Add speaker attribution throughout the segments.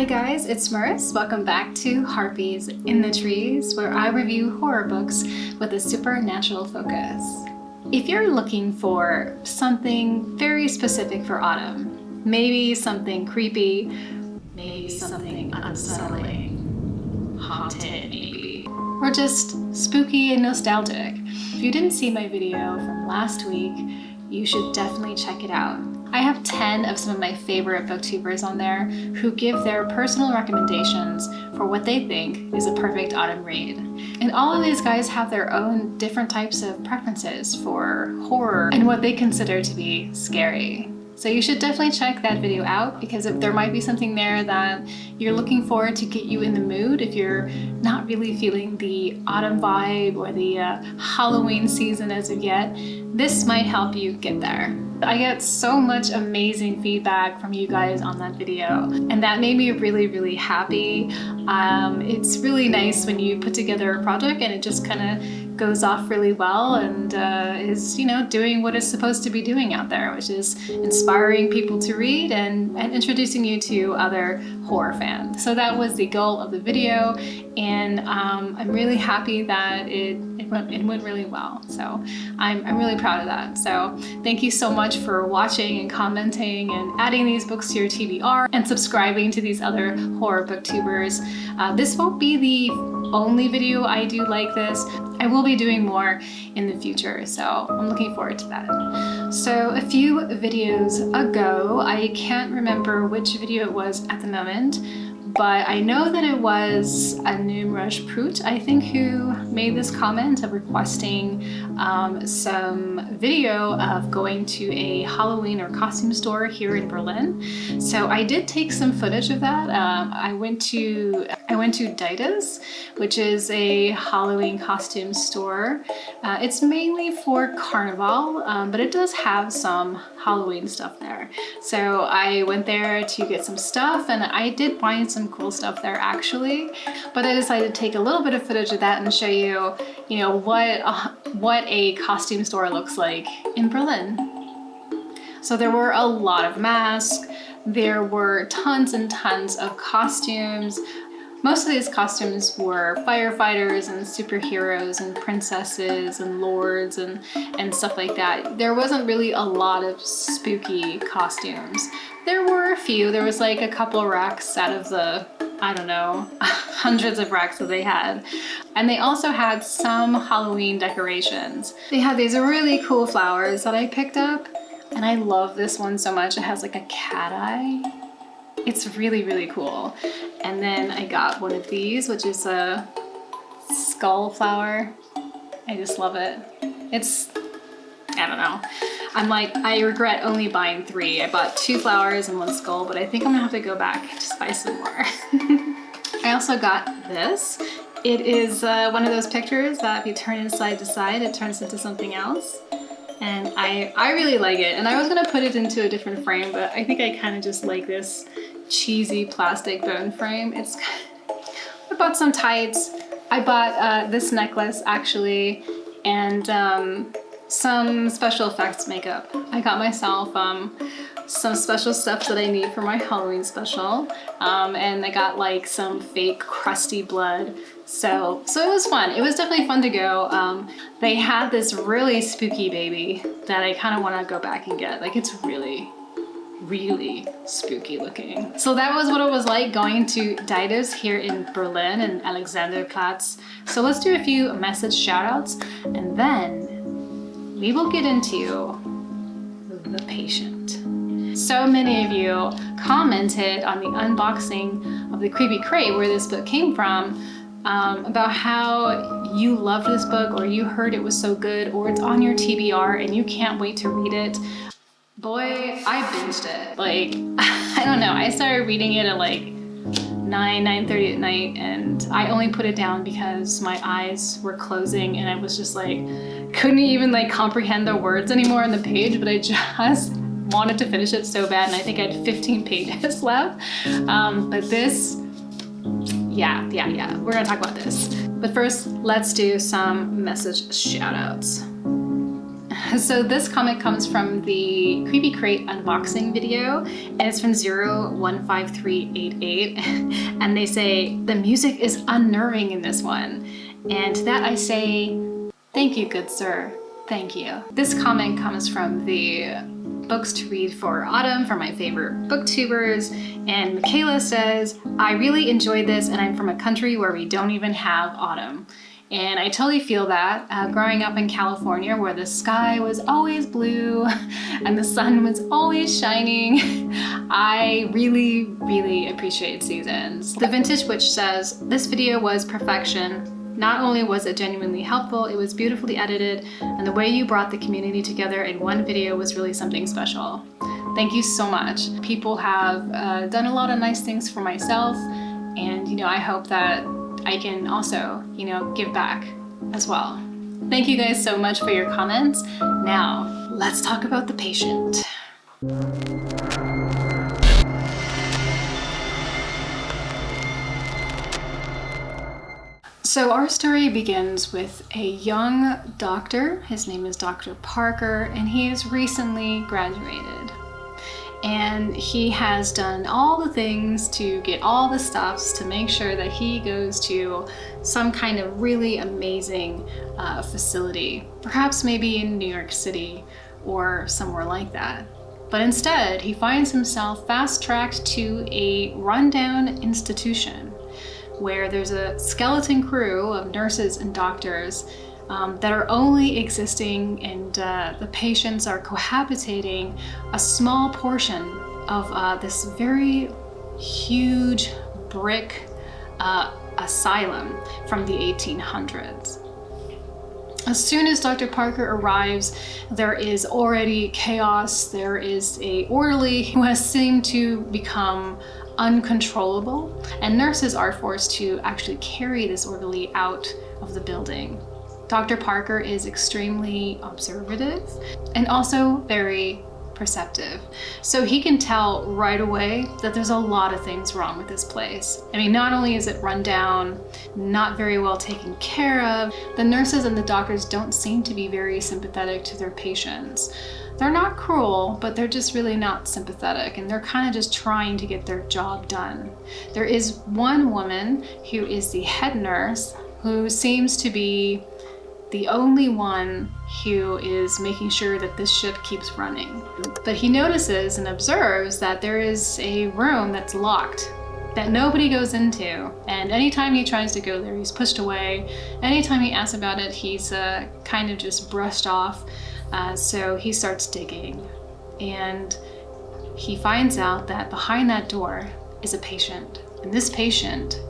Speaker 1: Hey guys, it's Maris. Welcome back to Harpies in the Trees, where I review horror books with a supernatural focus. If you're looking for something very specific for autumn, maybe something creepy, maybe something unsettling, haunted maybe, or just spooky and nostalgic, if you didn't see my video from last week, you should definitely check it out. I have 10 of some of my favorite booktubers on there who give their personal recommendations for what they think is a perfect autumn read. And all of these guys have their own different types of preferences for horror and what they consider to be scary. So you should definitely check that video out, because if there might be something there that you're looking for to get you in the mood if you're not really feeling the autumn vibe or the Halloween season as of yet, this might help you get there. I get so much amazing feedback from you guys on that video, and that made me really, really happy. It's really nice when you put together a project and it just kind of goes off really well and is, you know, doing what it's supposed to be doing out there, which is inspiring people to read and introducing you to other horror fans. So that was the goal of the video, and I'm really happy that it went really well. So I'm really proud of that. So thank you so much for watching and commenting and adding these books to your TBR and subscribing to these other horror booktubers. This won't be the only video I do like this. I will be doing more in the future, so I'm looking forward to that. So a few videos ago, I can't remember which video it was at the moment, but I know that it was Numerush Prout, I think, who made this comment of requesting some video of going to a Halloween or costume store here in Berlin. So I did take some footage of that. I went to Deiters, which is a Halloween costume store. It's mainly for Carnival, but it does have some Halloween stuff there. So I went there to get some stuff, and I did find some cool stuff there actually, but I decided to take a little bit of footage of that and show you, you know, what a costume store looks like in Berlin. So there were a lot of masks, there were tons and tons of costumes. Most of these costumes were firefighters and superheroes and princesses and lords and stuff like that. There wasn't really a lot of spooky costumes. There were a few. There was like a couple racks out of the, I don't know, hundreds of racks that they had. And they also had some Halloween decorations. They had these really cool flowers that I picked up, and I love this one so much. It has like a cat eye. It's really, really cool. And then I got one of these, which is a skull flower. I just love it. It's, I don't know. I'm like, I regret only buying 3. I bought 2 flowers and 1 skull, but I think I'm gonna have to go back and just buy some more. I also got this. It is one of those pictures that if you turn it side to side, it turns into something else. And I really like it. And I was gonna put it into a different frame, but I think I kind of just like this cheesy plastic bone frame. I bought some tights. I bought this necklace actually, and some special effects makeup. I got myself some special stuff that I need for my Halloween special, and I got like some fake crusty blood. So it was fun. It was definitely fun to go. They had this really spooky baby that I kind of want to go back and get. Like, it's really, really spooky looking. So that was what it was like going to Deiters here in Berlin and Alexanderplatz. So let's do a few message shout outs, and then we will get into The Patient. So many of you commented on the unboxing of the Creepy Crate, where this book came from, about how you loved this book, or you heard it was so good, or it's on your TBR and you can't wait to read it. Boy, I binged it. Like, I don't know, I started reading it at like 9:30 at night, and I only put it down because my eyes were closing and I was just like, couldn't even like comprehend the words anymore on the page, but I just wanted to finish it so bad, and I think I had 15 pages left. But this, yeah, we're gonna talk about this. But first, let's do some message shout outs. So this comic comes from the Creepy Crate unboxing video, and it's from 015388, and they say, the music is unnerving in this one. And to that I say, thank you, good sir, thank you. This comment comes from the Books to Read for Autumn for my favorite booktubers, and Michaela says, I really enjoyed this, and I'm from a country where we don't even have autumn. And I totally feel that. Growing up in California where the sky was always blue and the sun was always shining, I really appreciate seasons. The Vintage Witch says, this video was perfection. Not only was it genuinely helpful, it was beautifully edited, and the way you brought the community together in one video was really something special. Thank you so much. People have done a lot of nice things for myself, and I hope that I can also, give back as well. Thank you guys so much for your comments. Now, let's talk about the patient. So our story begins with a young doctor. His name is Dr. Parker, and he has recently graduated. And he has done all the things to get all the stuffs to make sure that he goes to some kind of really amazing facility, perhaps maybe in New York City or somewhere like that. But instead, he finds himself fast-tracked to a rundown institution where there's a skeleton crew of nurses and doctors that are only existing, and the patients are cohabitating a small portion of this very huge brick asylum from the 1800s. As soon as Dr. Parker arrives, there is already chaos. There is a orderly who has seemed to become uncontrollable, and nurses are forced to actually carry this orderly out of the building. Dr. Parker is extremely observative and also very perceptive. So he can tell right away that there's a lot of things wrong with this place. I mean, not only is it run down, not very well taken care of, the nurses and the doctors don't seem to be very sympathetic to their patients. They're not cruel, but they're just really not sympathetic, and they're kind of just trying to get their job done. There is one woman who is the head nurse who seems to be the only one who is making sure that this ship keeps running. But he notices and observes that there is a room that's locked that nobody goes into, and anytime he tries to go there, he's pushed away. Anytime he asks about it, he's kind of just brushed off. So he starts digging, and he finds out that behind that door is a patient, and this patient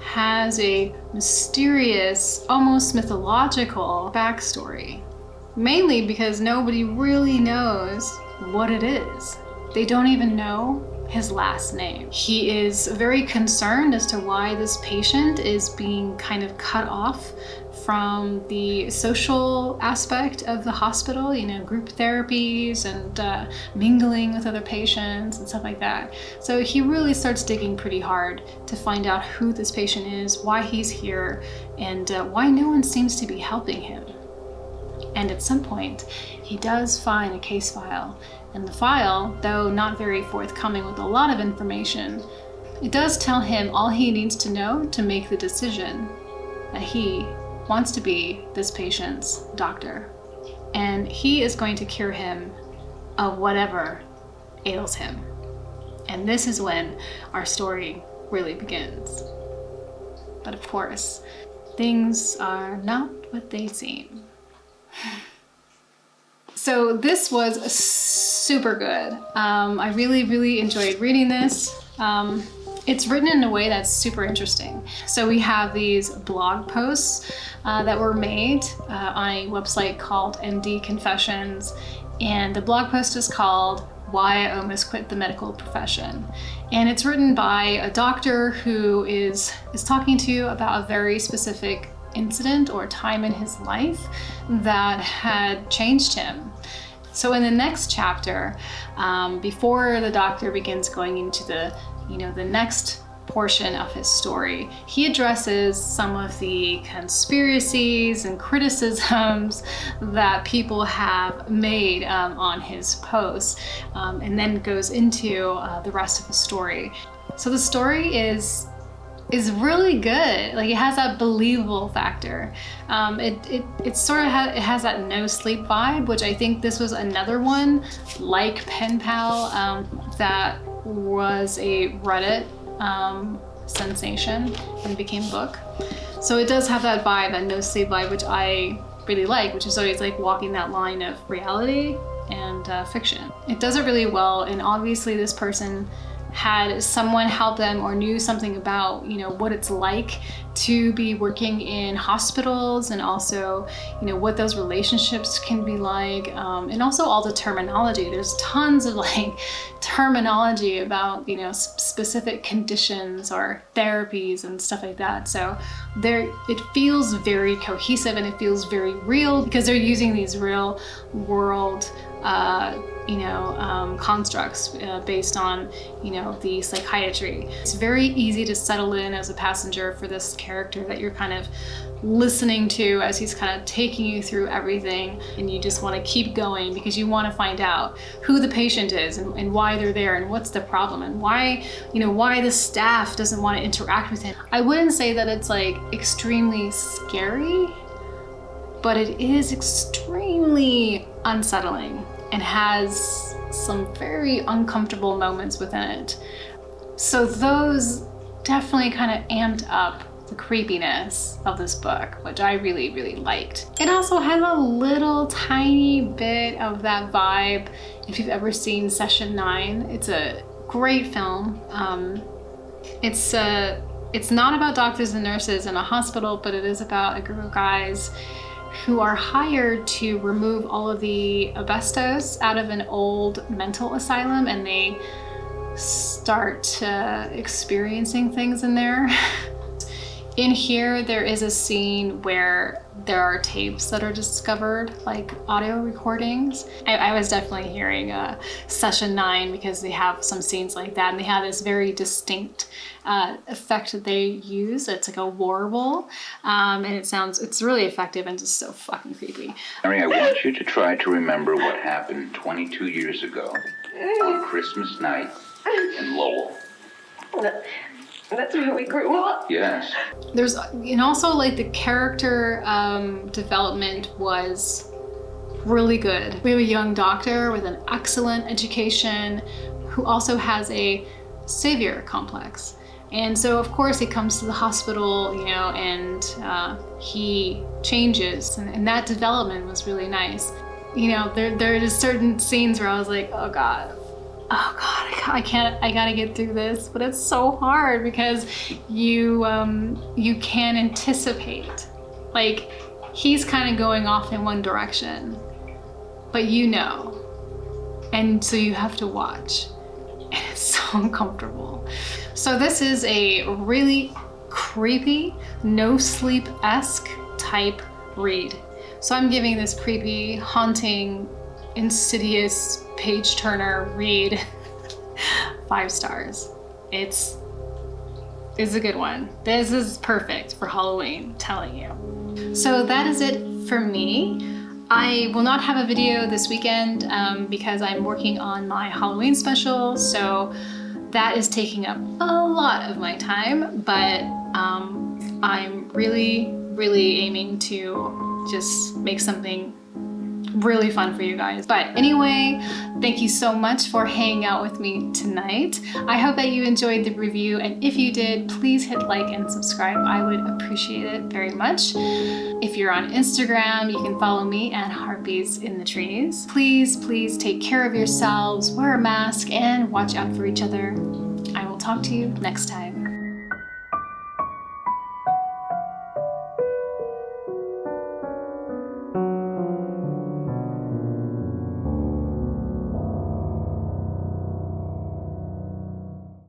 Speaker 1: has a mysterious, almost mythological backstory, mainly because nobody really knows what it is. They don't even know his last name. He is very concerned as to why this patient is being kind of cut off from the social aspect of the hospital, group therapies and mingling with other patients and stuff like that. So he really starts digging pretty hard to find out who this patient is, why he's here, and why no one seems to be helping him. And at some point, he does find a case file. And the file, though not very forthcoming with a lot of information, it does tell him all he needs to know to make the decision that he wants to be this patient's doctor. And he is going to cure him of whatever ails him. And this is when our story really begins. But of course, things are not what they seem. So this was super good. I really enjoyed reading this. It's written in a way that's super interesting. So we have these blog posts that were made on a website called MD Confessions, and the blog post is called Why I Almost Quit the Medical Profession. And it's written by a doctor who is talking to you about a very specific incident or time in his life that had changed him. So in the next chapter, before the doctor begins going into the next portion of his story. He addresses some of the conspiracies and criticisms that people have made on his posts, and then goes into the rest of the story. So the story is really good. Like, it has that believable factor. It sort of has that no sleep vibe, which I think this was another one like Pen Pal that was a Reddit sensation and became a book. So it does have that vibe, that no sleep vibe, which I really like, which is always like walking that line of reality and fiction. It does it really well, and obviously this person had someone help them or knew something about, you know, what it's like to be working in hospitals, and also, you know, what those relationships can be like, and also all the terminology. There's tons of like terminology about, you know, specific conditions or therapies and stuff like that. So it feels very cohesive, and it feels very real because they're using these real world constructs based on, you know, the psychiatry. It's very easy to settle in as a passenger for this character that you're kind of listening to as he's kind of taking you through everything, and you just want to keep going because you want to find out who the patient is and why they're there and what's the problem and why the staff doesn't want to interact with him. I wouldn't say that it's like extremely scary, but it is extremely unsettling and has some very uncomfortable moments within it. So those definitely kind of amped up the creepiness of this book, which I really, really liked. It also has a little tiny bit of that vibe if you've ever seen Session 9. It's a great film. It's not about doctors and nurses in a hospital, but it is about a group of guys who are hired to remove all of the asbestos out of an old mental asylum, and they start experiencing things in there. In here, there is a scene where there are tapes that are discovered, like audio recordings. I was definitely hearing Session 9 because they have some scenes like that, and they have this very distinct effect that they use. It's like a warble, and it's really effective and just so fucking creepy.
Speaker 2: Mary, I want you to try to remember what happened 22 years ago on Christmas night in Lowell.
Speaker 3: That's where we grew up.
Speaker 2: Yes.
Speaker 1: And also like the character development was really good. We have a young doctor with an excellent education who also has a savior complex. And so of course he comes to the hospital, you know, and he changes, and that development was really nice. You know, there are just certain scenes where I was like, oh God, I gotta get through this, but it's so hard because you can anticipate. Like, he's kind of going off in one direction, but you know, and so you have to watch, and it's so uncomfortable. So this is a really creepy, no sleep-esque type read. So I'm giving this creepy, haunting, insidious page turner read 5 stars. It's a good one. This is perfect for Halloween, I'm telling you. So that is it for me. I will not have a video this weekend because I'm working on my Halloween special, so that is taking up a lot of my time, but I'm really, really aiming to just make something really fun for you guys. But anyway, thank you so much for hanging out with me tonight. I hope that you enjoyed the review, and if you did, please hit like and subscribe. I would appreciate it very much. If you're on Instagram, you can follow me at Harpies in the Trees. Please take care of yourselves, wear a mask, and watch out for each other. I will talk to you next time.